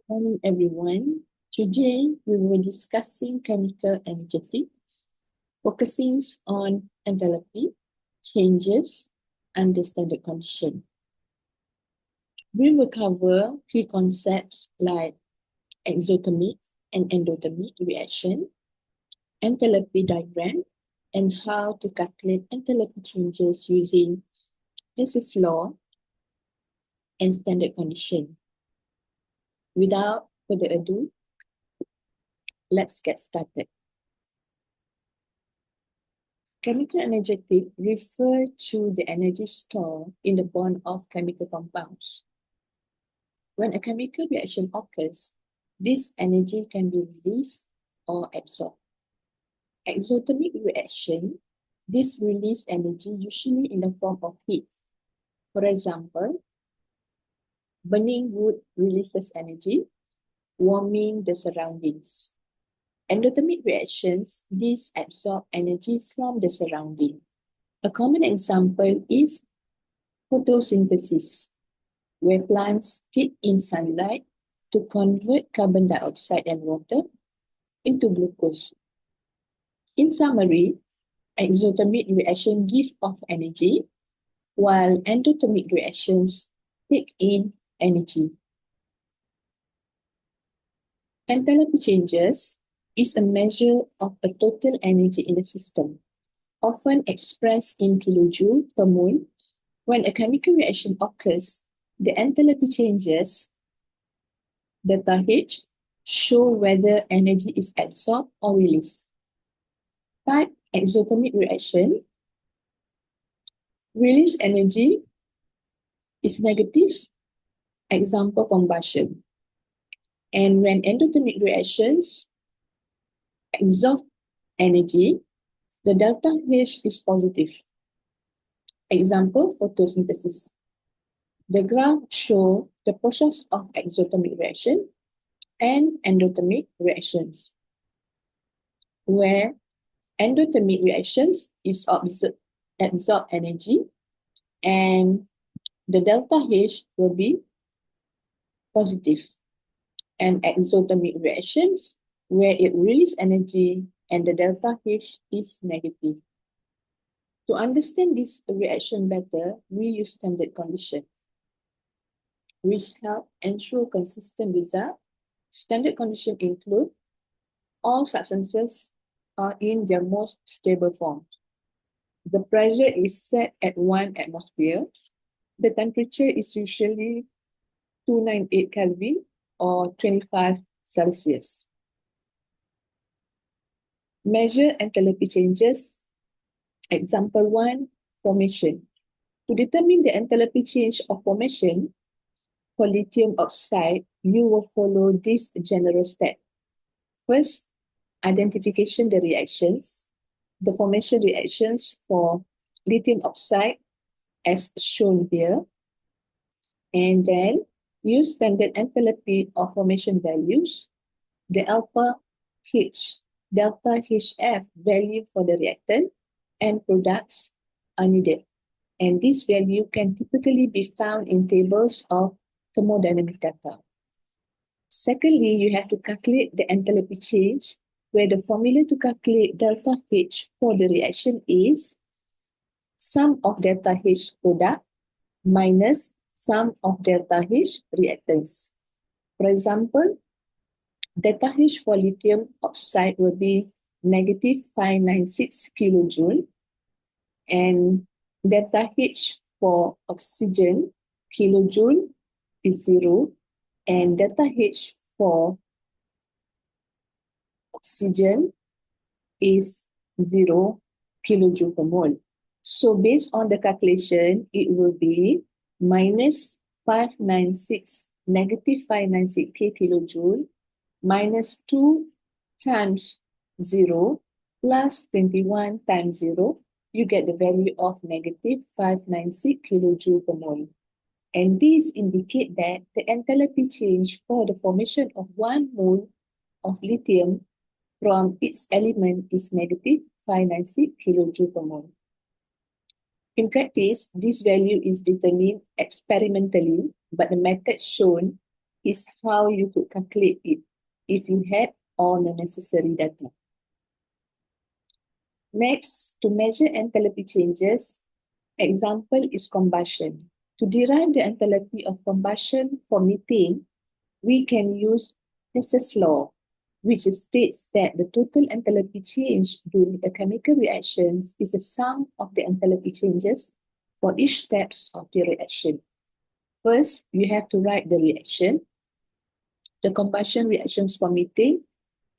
Morning, everyone. Today, we will be discussing chemical energetic, focusing on enthalpy, changes, and the standard condition. We will cover key concepts like exothermic and endothermic reaction, enthalpy diagram, and how to calculate enthalpy changes using Hess's law and standard condition. Without further ado, let's get started. Chemical energetic refer to the energy stored in the bond of chemical compounds. When a chemical reaction occurs, this energy can be released or absorbed. Exothermic reaction, this release energy usually in the form of heat. For example, burning wood releases energy, warming the surroundings. Endothermic reactions, these absorb energy from the surrounding. A common example is photosynthesis, where plants feed in sunlight to convert carbon dioxide and water into glucose. In summary, exothermic reactions give off energy, while endothermic reactions take in energy. Enthalpy changes is a measure of the total energy in the system, often expressed in kilojoule per mole. When a chemical reaction occurs, the enthalpy changes, delta H, show whether energy is absorbed or released. Type exothermic reaction, release energy is negative, example combustion. And when endothermic reactions absorb energy, the delta H is positive. Example, photosynthesis. The graph shows the process of exothermic reaction and endothermic reactions, where endothermic reactions is absorb energy and the delta H will be positive, and exothermic reactions where it releases energy and the delta H is negative. To understand this reaction better, we use standard condition, which help ensure consistent result. Standard condition include all substances are in their most stable form. The pressure is set at 1 atmosphere. The temperature is usually 298 Kelvin or 25 Celsius. Measure enthalpy changes. Example 1, formation. To determine the enthalpy change of formation for lithium oxide, you will follow this general step. First, identification the reactions, the formation reactions for lithium oxide as shown here, and then use standard enthalpy of formation values. The alpha H, delta HF value for the reactant and products are needed. And this value can typically be found in tables of thermodynamic data. Secondly, you have to calculate the enthalpy change, where the formula to calculate delta H for the reaction is sum of delta H product minus sum of delta H reactants. For example, delta H for lithium oxide will be negative 596 kilojoule, and delta H for oxygen, kilojoule, is 0, and delta H for oxygen is 0 kilojoule per mole. So based on the calculation, it will be minus 596, negative 596 kilojoule minus 2 times 0 plus 21 times 0, you get the value of negative 596 kilojoule per mole. And these indicate that the enthalpy change for the formation of 1 mole of lithium from its element is negative 596 kilojoule per mole. In practice, this value is determined experimentally, but the method shown is how you could calculate it if you had all the necessary data. Next, to measure enthalpy changes, example is combustion. To derive the enthalpy of combustion for methane, we can use Hess's law, which states that the total enthalpy change during a chemical reaction is the sum of the enthalpy changes for each steps of the reaction. First, you have to write the reaction, the combustion reactions for methane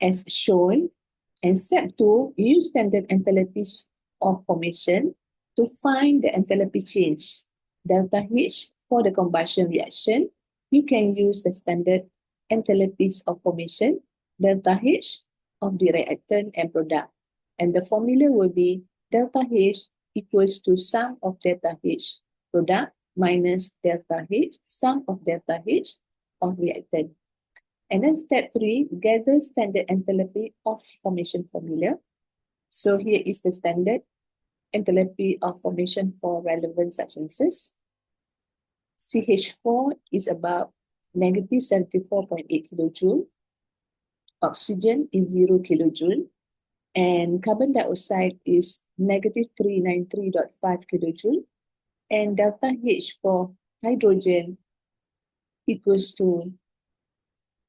as shown, and step 2, use standard enthalpies of formation to find the enthalpy change. Delta H for the combustion reaction, you can use the standard enthalpies of formation, delta H of the reactant and product. And the formula will be delta H equals to sum of delta H product minus delta H, sum of delta H of reactant. And then step 3, gather standard enthalpy of formation formula. So here is the standard enthalpy of formation for relevant substances. CH4 is about negative 74.8 kilojoule. Oxygen is 0 kilojoule. And carbon dioxide is negative 393.5 kilojoule. And delta H for hydrogen equals to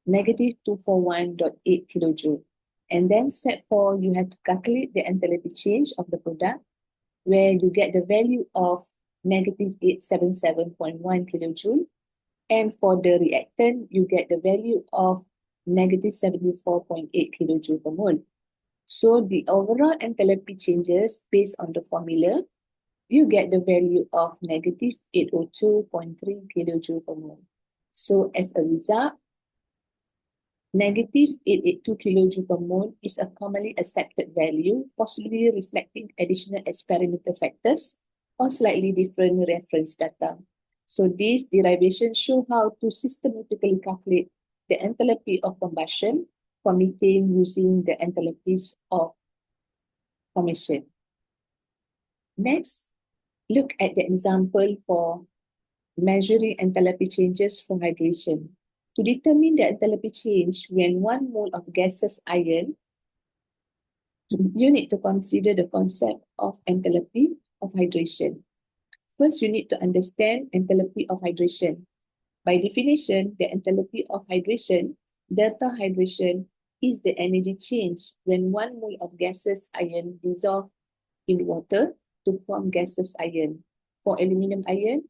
negative 241.8 kilojoule. And then step 4, you have to calculate the enthalpy change of the product, where you get the value of negative 877.1 kilojoule. And for the reactant, you get the value of negative 74.8 kilojoule per mole. So the overall enthalpy changes based on the formula, you get the value of negative 802.3 kilojoule per mole. So as a result, negative 882 kilojoule per mole is a commonly accepted value, possibly reflecting additional experimental factors or slightly different reference data. So these derivations show how to systematically calculate the enthalpy of combustion for methane using the enthalpies of formation. Next, look at the example for measuring enthalpy changes for hydration. To determine the enthalpy change when 1 mole of gaseous ion, you need to consider the concept of enthalpy of hydration. First, you need to understand enthalpy of hydration. By definition, the enthalpy of hydration, delta hydration, is the energy change when 1 mole of gaseous ion dissolves in water to form gaseous ion. For aluminum ion,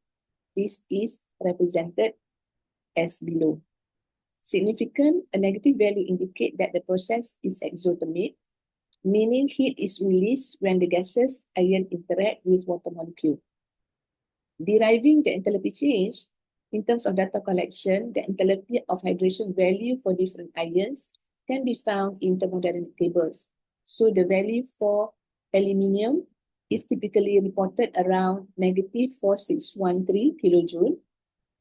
this is represented as below. Significant, a negative value indicates that the process is exothermic, meaning heat is released when the gaseous ion interact with water molecule. Deriving the enthalpy change, in terms of data collection, the enthalpy of hydration value for different ions can be found in thermodynamic tables. So the value for aluminium is typically reported around negative 4613 kilojoule.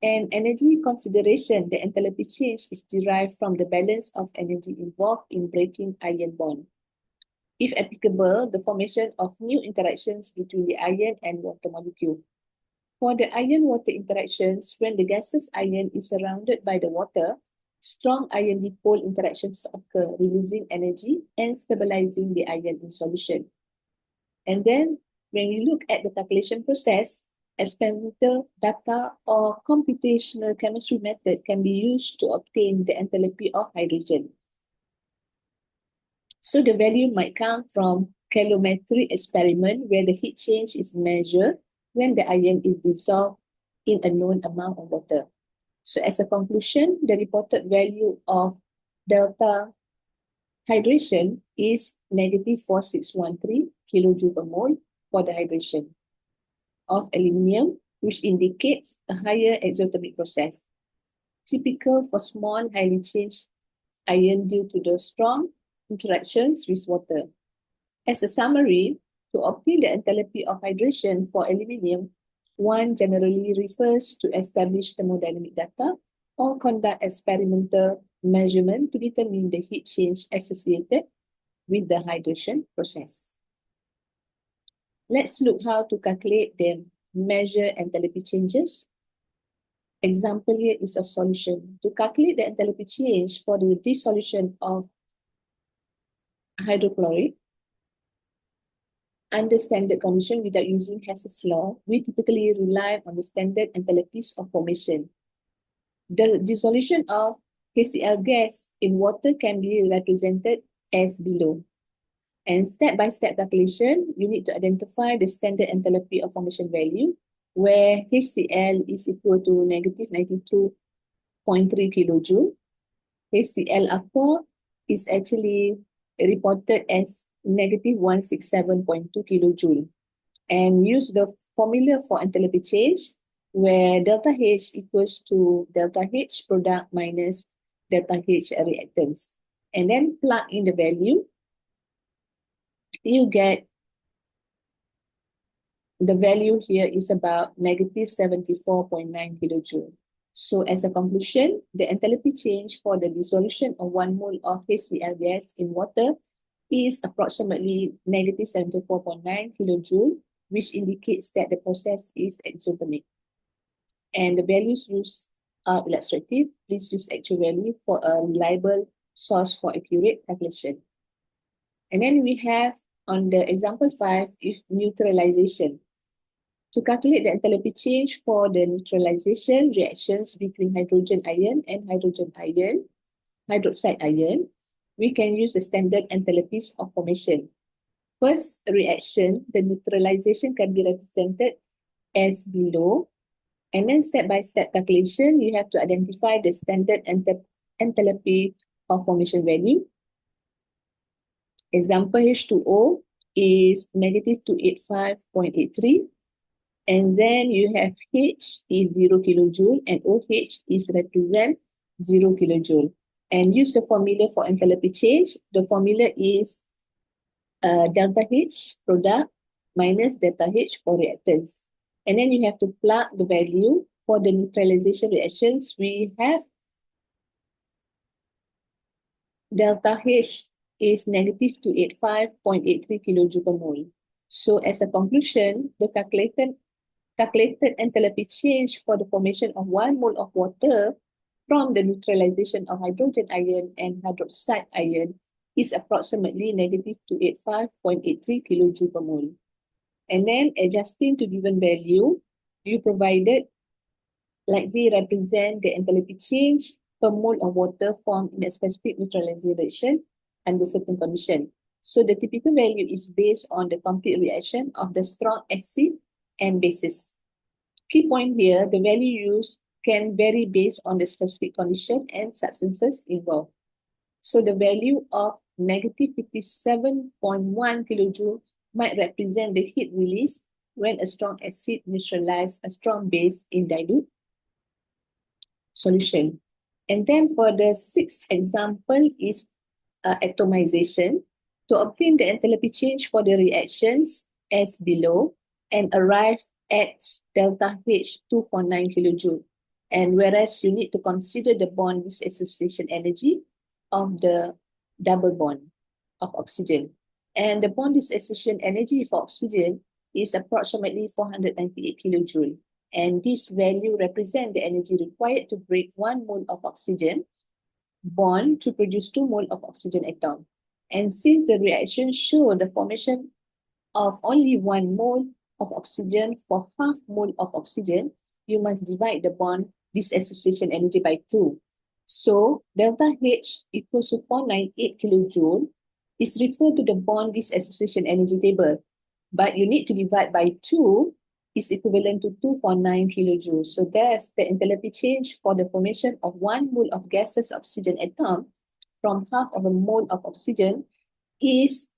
And energy consideration, the enthalpy change is derived from the balance of energy involved in breaking ion bond. If applicable, the formation of new interactions between the ion and water molecule. For the ion-water interactions, when the gaseous ion is surrounded by the water, strong ion dipole interactions occur, releasing energy and stabilizing the ion in solution. And then, when we look at the calculation process, experimental data or computational chemistry method can be used to obtain the enthalpy of hydrogen. So the value might come from calorimetry experiment where the heat change is measured when the ion is dissolved in a known amount of water. So as a conclusion, the reported value of delta hydration is negative 4613 kilojoule per mole for the hydration of aluminium, which indicates a higher exothermic process, typical for small, highly changed ion due to the strong interactions with water. As a summary, to obtain the enthalpy of hydration for aluminium, one generally refers to establish thermodynamic data or conduct experimental measurement to determine the heat change associated with the hydration process. Let's look how to calculate the measure enthalpy changes. example here is a solution. To calculate the enthalpy change for the dissolution of hydrochloric under standard condition without using Hess's law, we typically rely on the standard enthalpies of formation. The dissolution of HCl gas in water can be represented as below. And step-by-step calculation, you need to identify the standard enthalpy of formation value, where HCl is equal to negative 92.3 kilojoule. HCl aqua is actually reported as negative 167.2 kilojoule. And use the formula for enthalpy change, where delta H equals to delta H product minus delta H reactants. And then plug in the value. You get the value here is about negative 74.9 kilojoule. So as a conclusion, the enthalpy change for the dissolution of 1 mole of HCl gas in water is approximately negative 74.9 kilojoule, which indicates that the process is exothermic. And the values used are illustrative. Please use actual value for a reliable source for accurate calculation. And then we have on the example 5 is neutralization. To calculate the enthalpy change for the neutralization reactions between hydrogen ion and hydrogen ion, hydroxide ion, we can use the standard enthalpies of formation. First reaction, the neutralization can be represented as below. And then step-by-step calculation, you have to identify the standard enthalpy of formation value. Example H2O is negative 285.83. And then you have H is 0 kilojoule and OH is represent 0 kilojoule. And use the formula for enthalpy change. The formula is delta H product minus delta H for reactants. And then you have to plug the value for the neutralization reactions. We have delta H is negative 285.83 kilojoule per mole. So as a conclusion, the calculated enthalpy change for the formation of 1 mole of water from the neutralization of hydrogen ion and hydroxide ion is approximately negative 285.83 kilojoule per mole. And then adjusting to given value, you provided likely represent the enthalpy change per mole of water formed in a specific neutralization under certain condition. So the typical value is based on the complete reaction of the strong acid and bases. Key point here, the value used can vary based on the specific condition and substances involved. So the value of negative 57.1 kilojoule might represent the heat release when a strong acid neutralizes a strong base in dilute solution. And then for the sixth example is atomization. To obtain the enthalpy change for the reactions as below and arrive at delta H 2.9 kilojoule. And whereas you need to consider the bond dissociation energy of the double bond of oxygen. And the bond dissociation energy for oxygen is approximately 498 kilojoule. And this value represents the energy required to break 1 mole of oxygen bond to produce 2 mole of oxygen atom. And since the reaction shows the formation of only 1 mole of oxygen for half mole of oxygen, you must divide the bond dissociation energy by 2. So delta H equals to 498 kilojoule is referred to the bond dissociation energy table, but you need to divide by 2 is equivalent to 249 kilojoules. So that's the enthalpy change for the formation of 1 mole of gaseous oxygen atom from half of a mole of oxygen is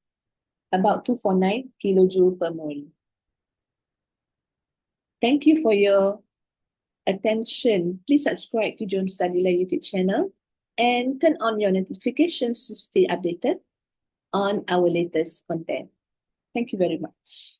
about 249 kilojoule per mole. Thank you for your attention. Please subscribe to Jom Study Lab YouTube channel and turn on your notifications to stay updated on our latest content. Thank you very much.